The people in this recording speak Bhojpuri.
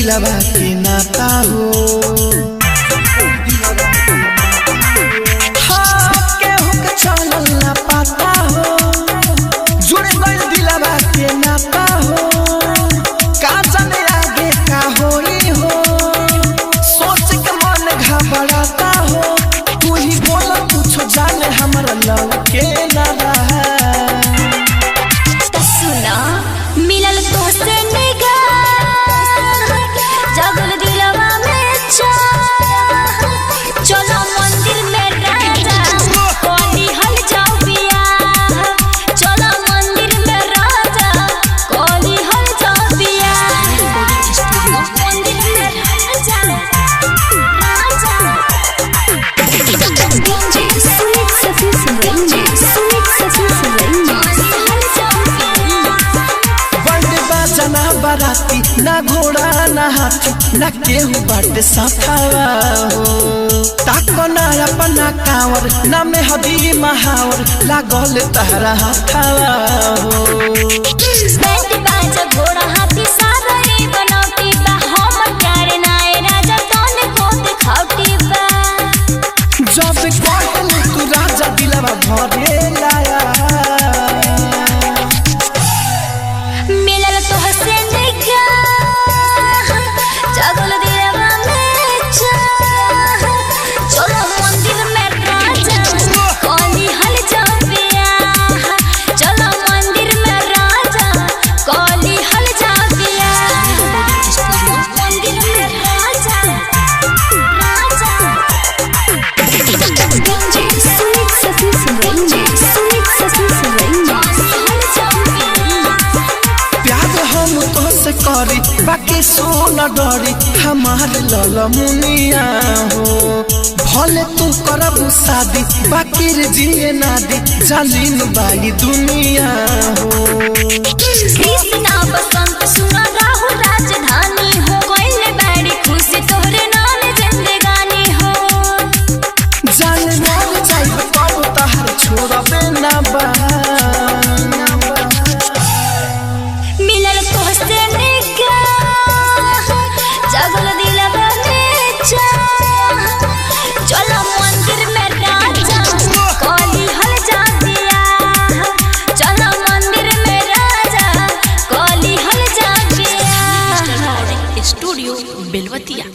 दिलवा के नाता हो। हाँ केहू के चलल ना पाता हो, जुड़ गइल दिलवा के नाता हो। का जाने आगे का होई हो, सोच के मन घबराता हो। तू ही बोला कुछ जाने हमरा लव के ना रहा। सुना मिलल तोहसे निगाह, जगल दिलवा में चाह। चलो मंदिर में राजा कोली हल जाओ बियाह। चलो मंदिर में राजा कोली हल जाओ बियाह। मंदिर में राजा डीजे स्वीट सफी सुरेंगे, स्वीट सफी सुरेंगे। जना बाराती ना घोड़ा ना हाथी ना केहू बाटे साथावा हो। ताको ना अपना कांवर ना में हदी महावर लागल तहरा हाथावा हो। बैंड बाजा घोड़ा हाथी सारे बनौटी बा, हम प्यारे नाए राजा तोने कोत खाउटी बा। जब कहल तू राजा दिलवा भरे लाया। मिलल तोहसे निगाह, जगल दिलवा में चाह। चलो मंदिर में राजा कोली हल जाओ बियाह। चलो मंदिर में राजा कोली हल जाओ बियाह। मंदिर में राजा डीजे स्वीट सफी सुरेंगे, स्वीट सफी सुरेंगे। प्यार हम तो से करी बाकी सोन डरी हमार लल मुनिया हो। भले तू करबू शादी बाकी रे जिए ना दी जालिन बाई दुनिया हो। कृष्णा बसंत सुना राहुल राजधानी हो। कोइले बड़ी खुशी तोहरे नाम जिंदगानी हो। जान मर जाइब तब तहर छोड़बे ना बा। मिलल तोहसे निगाह, जगल दिलवा में चाह। चलो मंदिर में राजा कोली हल जा बियाह। चलो मंदिर में राजा कोली हल जा बियाह। स्टूडियो बेलवतिया।